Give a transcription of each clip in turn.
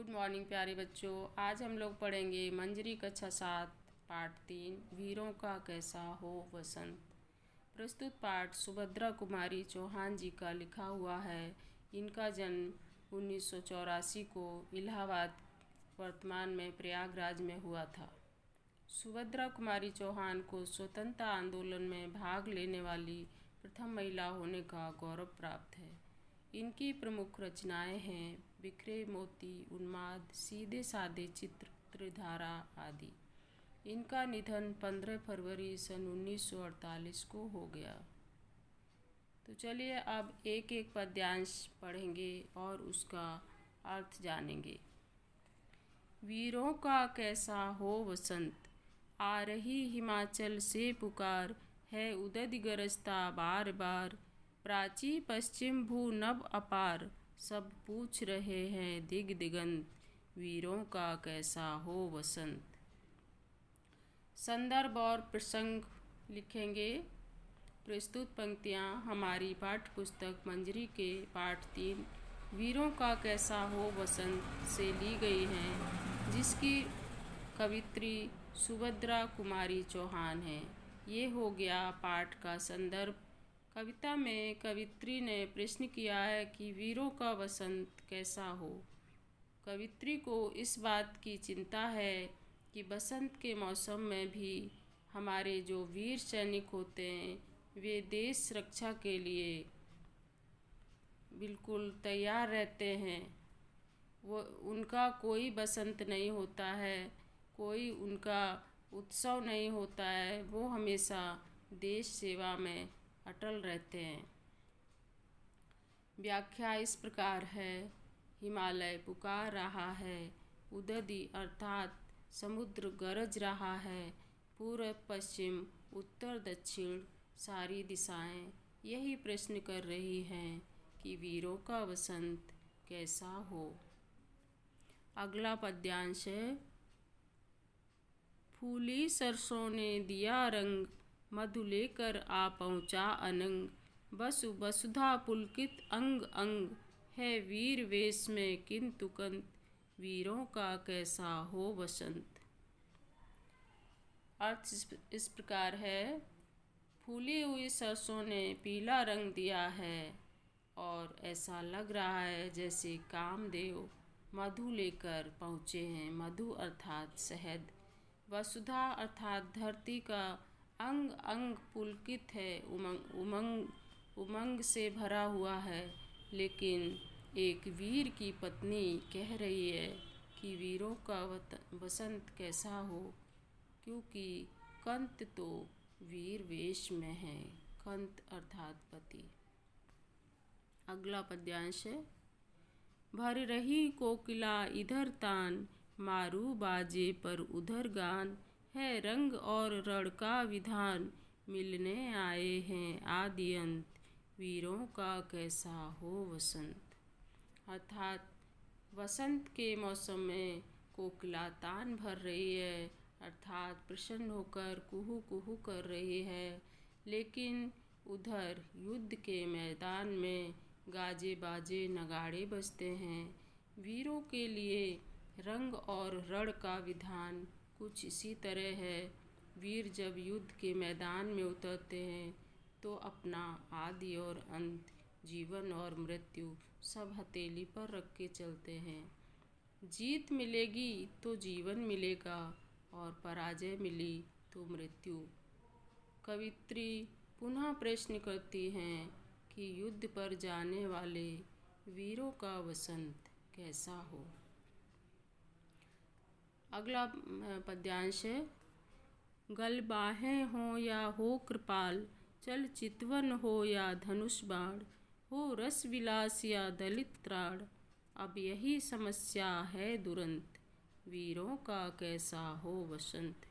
Good morning प्यारे बच्चों। आज हम लोग पढ़ेंगे मंजरी कक्षा 7 पाठ 3 वीरों का कैसा हो वसंत। प्रस्तुत पाठ सुभद्रा कुमारी चौहान जी का लिखा हुआ है। इनका जन्म 1984 को इलाहाबाद वर्तमान में प्रयागराज में हुआ था। सुभद्रा कुमारी चौहान को स्वतंत्रता आंदोलन में भाग लेने वाली प्रथम महिला होने का गौरव प्राप्त है। इनकी प्रमुख रचनाएं हैं बिखरे मोती, उन्माद, सीधे साधे चित्र, त्रिधारा आदि। इनका निधन 15 फरवरी सन 1948 को हो गया। तो चलिए अब एक एक पद्यांश पढ़ेंगे और उसका अर्थ जानेंगे। वीरों का कैसा हो वसंत, आ रही हिमाचल से पुकार, है उदद गरजता बार बार, प्राची पश्चिम भू नभ अपार, सब पूछ रहे हैं दिग दिगंत, वीरों का कैसा हो वसंत। संदर्भ और प्रसंग लिखेंगे। प्रस्तुत पंक्तियाँ हमारी पाठ्य पुस्तक मंजरी के पाठ 3 वीरों का कैसा हो वसंत से ली गई हैं, जिसकी कवित्री सुभद्रा कुमारी चौहान है। ये हो गया पाठ का संदर्भ। कविता में कवित्री ने प्रश्न किया है कि वीरों का वसंत कैसा हो। कवित्री को इस बात की चिंता है कि बसंत के मौसम में भी हमारे जो वीर सैनिक होते हैं वे देश रक्षा के लिए बिल्कुल तैयार रहते हैं। वो उनका कोई बसंत नहीं होता है, कोई उनका उत्सव नहीं होता है। वो हमेशा देश सेवा में अटल रहते हैं। व्याख्या इस प्रकार है। हिमालय पुकार रहा है, उददी अर्थात समुद्र गरज रहा है, पूर्व पश्चिम उत्तर दक्षिण सारी दिशाएं यही प्रश्न कर रही हैं कि वीरों का वसंत कैसा हो। अगला पद्यांश है। फूली सरसों ने दिया रंग, मधु लेकर आ पहुँचा अनंग, वसु वसुधा पुलकित अंग अंग, है वीर वेश में किंतु कंत, वीरों का कैसा हो वसंत। अर्थ इस प्रकार है। फूली हुई सरसों ने पीला रंग दिया है और ऐसा लग रहा है जैसे कामदेव मधु लेकर पहुँचे हैं। मधु अर्थात शहद। वसुधा अर्थात धरती का अंग अंग पुलकित है, उमंग से भरा हुआ है। लेकिन एक वीर की पत्नी कह रही है कि वीरों का वसंत कैसा हो, क्योंकि कंत तो वीर वेश में है। कंत अर्थात पति। अगला पद्यांश है। भर रही कोकिला इधर तान, मारू बाजे पर उधर गान, है रंग और रण का विधान, मिलने आए हैं आदि अंत, वीरों का कैसा हो वसंत। अर्थात वसंत के मौसम में कोकिला तान भर रही है, अर्थात प्रसन्न होकर कुहू कुहू कर रही है। लेकिन उधर युद्ध के मैदान में गाजे बाजे नगाड़े बजते हैं। वीरों के लिए रंग और रण का विधान कुछ इसी तरह है। वीर जब युद्ध के मैदान में उतरते हैं तो अपना आदि और अंत, जीवन और मृत्यु सब हथेली पर रख के चलते हैं। जीत मिलेगी तो जीवन मिलेगा और पराजय मिली तो मृत्यु। कवित्री पुनः प्रश्न करती हैं कि युद्ध पर जाने वाले वीरों का वसंत कैसा हो। अगला पद्यांश है। गल बाहें हो या हो कृपाल, चल चितवन हो या धनुष बाण, हो रस विलास या दलित त्राण, अब यही समस्या है दुरंत, वीरों का कैसा हो वसंत।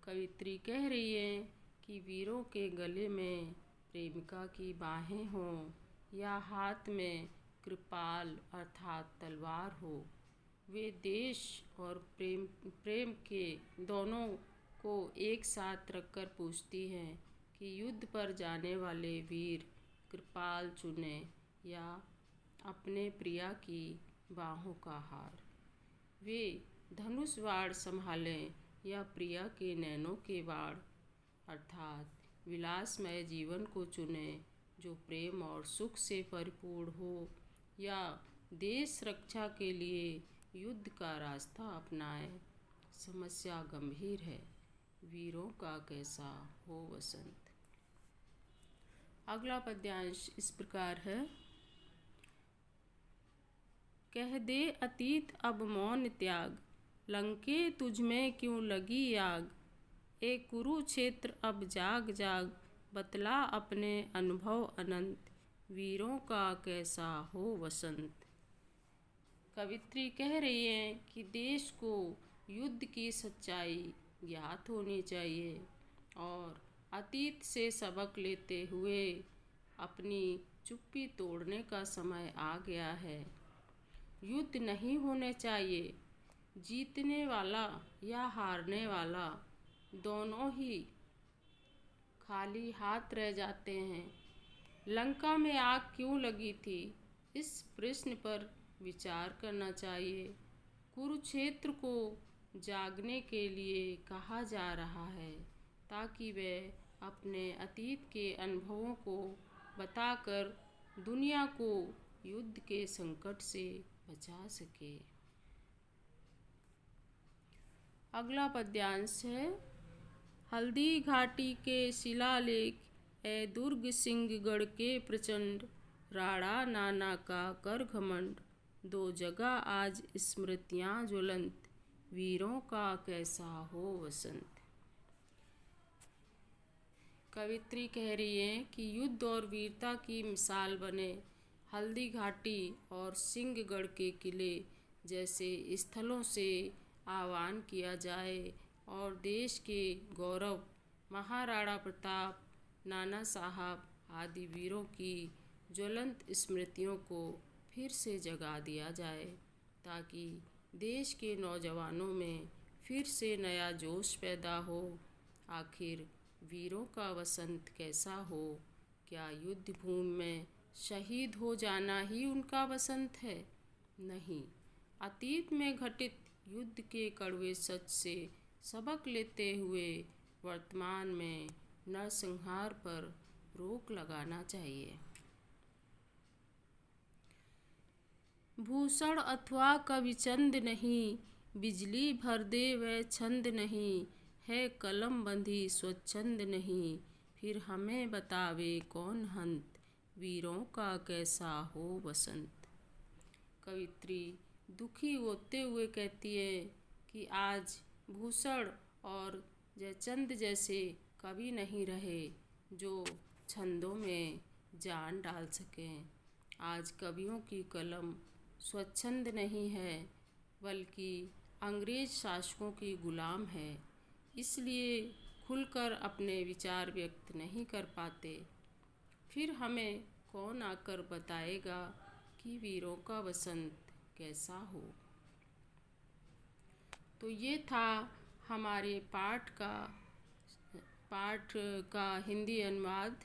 कवित्री कह रही है कि वीरों के गले में प्रेमिका की बाहें हों या हाथ में कृपाल अर्थात तलवार हो, वे देश और प्रेम के दोनों को एक साथ रखकर पूछती हैं कि युद्ध पर जाने वाले वीर कृपाल चुने या अपने प्रिया की बाहों का हार। वे धनुष बाण संभालें या प्रिया के नैनों के बाण, अर्थात विलासमय जीवन को चुनें जो प्रेम और सुख से परिपूर्ण हो, या देश रक्षा के लिए युद्ध का रास्ता अपनाएं। समस्या गंभीर है, वीरों का कैसा हो वसंत। अगला पद्यांश इस प्रकार है। कह दे अतीत अब मौन त्याग, लंके तुझ में क्यों लगी आग। ए कुरुक्षेत्र अब जाग जाग, बतला अपने अनुभव अनंत। वीरों का कैसा हो वसंत। कवित्री कह रही है कि देश को युद्ध की सच्चाई ज्ञात होनी चाहिए और अतीत से सबक लेते हुए अपनी चुप्पी तोड़ने का समय आ गया है। युद्ध नहीं होने चाहिए। जीतने वाला या हारने वाला दोनों ही खाली हाथ रह जाते हैं। लंका में आग क्यों लगी थी, इस प्रश्न पर विचार करना चाहिए। कुरुक्षेत्र को जागने के लिए कहा जा रहा है ताकि वे अपने अतीत के अनुभवों को बताकर दुनिया को युद्ध के संकट से बचा सके। अगला पद्यांश है। हल्दी घाटी के शिलालेख, ए दुर्ग सिंहगढ़ के प्रचंड। राणा नाना का कर घमंड, दो जगह आज स्मृतियाँ ज्वलंत। वीरों का कैसा हो वसंत। कवित्री कह रही है कि युद्ध और वीरता की मिसाल बने हल्दी घाटी और सिंहगढ़ के किले जैसे स्थलों से आह्वान किया जाए और देश के गौरव महाराणा प्रताप, नाना साहब आदि वीरों की ज्वलंत स्मृतियों को फिर से जगा दिया जाए ताकि देश के नौजवानों में फिर से नया जोश पैदा हो। आखिर वीरों का वसंत कैसा हो? क्या युद्ध भूमि में शहीद हो जाना ही उनका वसंत है? नहीं, अतीत में घटित युद्ध के कड़वे सच से सबक लेते हुए वर्तमान में नरसंहार पर रोक लगाना चाहिए। भूषण अथवा कविचंद नहीं, बिजली भर दे वह छंद नहीं। है कलम बंधी स्वच्छंद नहीं, फिर हमें बतावे कौन हंत। वीरों का कैसा हो वसंत। कवित्री दुखी होते हुए कहती है कि आज भूषण और जयचंद जैसे कवि नहीं रहे जो छंदों में जान डाल सकें। आज कवियों की कलम स्वच्छंद नहीं है बल्कि अंग्रेज शासकों की गुलाम है, इसलिए खुलकर अपने विचार व्यक्त नहीं कर पाते। फिर हमें कौन आकर बताएगा कि वीरों का वसंत कैसा हो। तो ये था हमारे पाठ का हिंदी अनुवाद।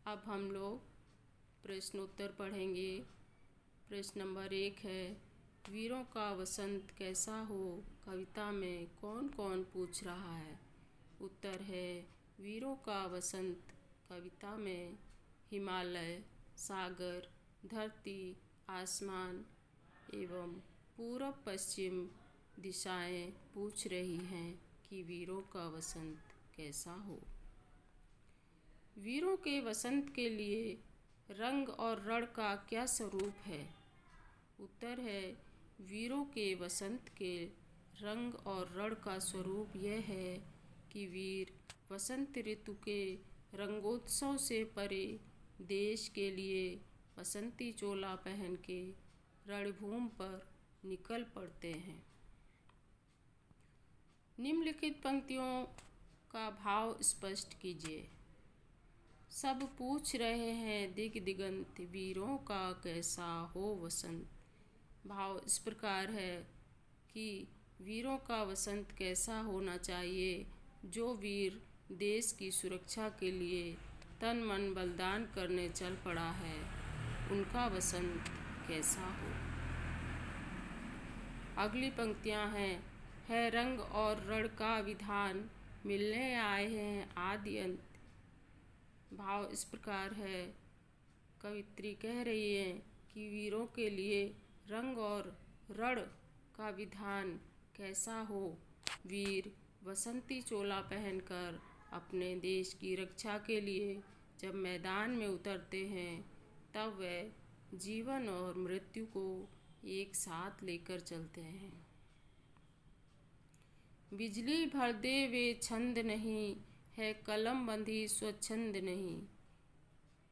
अब हम लोग प्रश्नोत्तर पढ़ेंगे। प्रश्न नंबर 1 है, वीरों का वसंत कैसा हो कविता में कौन कौन पूछ रहा है। उत्तर है, वीरों का वसंत कविता में हिमालय, सागर, धरती, आसमान एवं पूर्व पश्चिम दिशाएं पूछ रही हैं कि वीरों का वसंत कैसा हो। वीरों के वसंत के लिए रंग और रण का क्या स्वरूप है। उत्तर है, वीरों के वसंत के रंग और रण का स्वरूप यह है कि वीर वसंत ऋतु के रंगोत्सव से परे देश के लिए बसंती चोला पहन के रणभूमि पर निकल पड़ते हैं। निम्नलिखित पंक्तियों का भाव स्पष्ट कीजिए। सब पूछ रहे हैं दिग दिगंत, वीरों का कैसा हो वसंत। भाव इस प्रकार है कि वीरों का वसंत कैसा होना चाहिए। जो वीर देश की सुरक्षा के लिए तन मन बलिदान करने चल पड़ा है, उनका वसंत कैसा हो। अगली पंक्तियाँ हैं, है रंग और रण का विधान, मिलने आए हैं आदि अंत। भाव इस प्रकार है, कवित्री कह रही है कि वीरों के लिए रंग और रण का विधान कैसा हो। वीर बसंती चोला पहनकर अपने देश की रक्षा के लिए जब मैदान में उतरते हैं तब वे जीवन और मृत्यु को एक साथ लेकर चलते हैं। बिजली भर दे वे छंद नहीं, है कलम बंधी स्वच्छंद नहीं।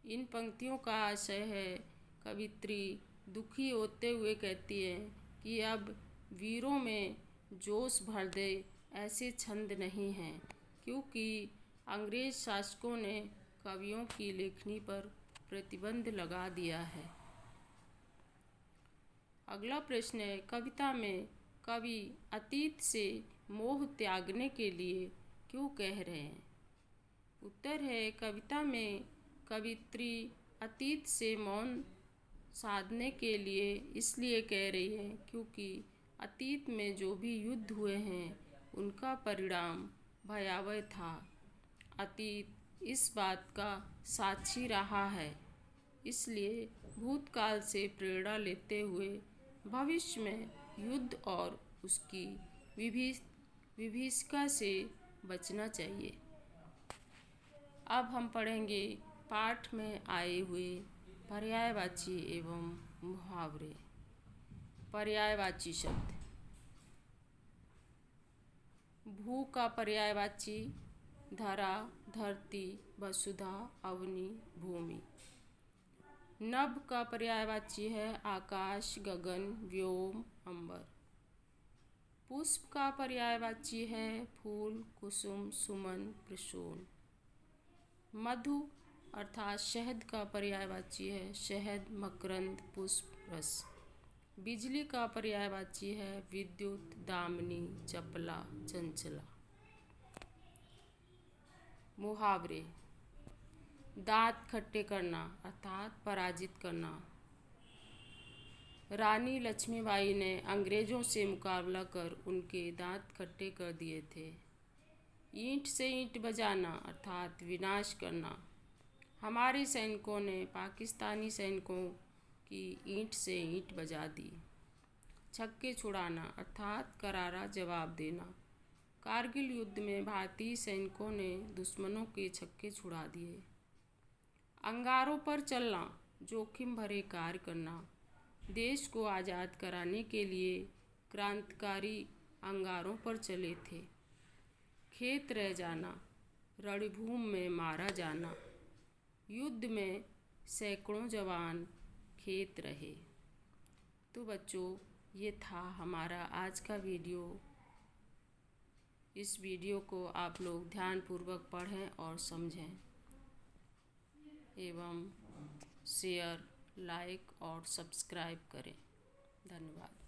इन पंक्तियों का आशय है, कवित्री दुखी होते हुए कहती है कि अब वीरों में जोश भर दे ऐसे छंद नहीं हैं, क्योंकि अंग्रेज शासकों ने कवियों की लेखनी पर प्रतिबंध लगा दिया है। अगला प्रश्न है, कविता में कवि अतीत से मोह त्यागने के लिए क्यों कह रहे हैं। उत्तर है, कविता में कवित्री अतीत से मौन साधने के लिए इसलिए कह रही है क्योंकि अतीत में जो भी युद्ध हुए हैं उनका परिणाम भयावह था। अतीत इस बात का साक्षी रहा है, इसलिए भूतकाल से प्रेरणा लेते हुए भविष्य में युद्ध और उसकी विभीषिका से बचना चाहिए। अब हम पढ़ेंगे पाठ में आए हुए पर्यायवाची एवं मुहावरे। पर्यायवाची शब्द, भू का पर्यायवाची धरा, धरती, वसुधा, अवनी, भूमि। नभ का पर्यायवाची है आकाश, गगन, व्योम, अंबर। पुष्प का पर्यायवाची है फूल, कुसुम, सुमन, प्रसून। मधु अर्थात शहद का पर्यायवाची है शहद, मकरंद, पुष्प, रस। बिजली का पर्यायवाची है विद्युत, दामिनी, चपला, चंचला। मुहावरे, दांत खट्टे करना अर्थात पराजित करना। रानी लक्ष्मीबाई ने अंग्रेजों से मुकाबला कर उनके दांत खट्टे कर दिए थे। ईंट से ईंट बजाना अर्थात विनाश करना। हमारे सैनिकों ने पाकिस्तानी सैनिकों की ईंट से ईंट बजा दी। छक्के छुड़ाना अर्थात करारा जवाब देना। कारगिल युद्ध में भारतीय सैनिकों ने दुश्मनों के छक्के छुड़ा दिए। अंगारों पर चलना, जोखिम भरे कार्य करना। देश को आज़ाद कराने के लिए क्रांतिकारी अंगारों पर चले थे। खेत रह जाना, रणभूमि में मारा जाना। युद्ध में सैकड़ों जवान खेत रहे। तो बच्चों, ये था हमारा आज का वीडियो। इस वीडियो को आप लोग ध्यानपूर्वक पढ़ें और समझें एवं शेयर, लाइक और सब्सक्राइब करें। धन्यवाद।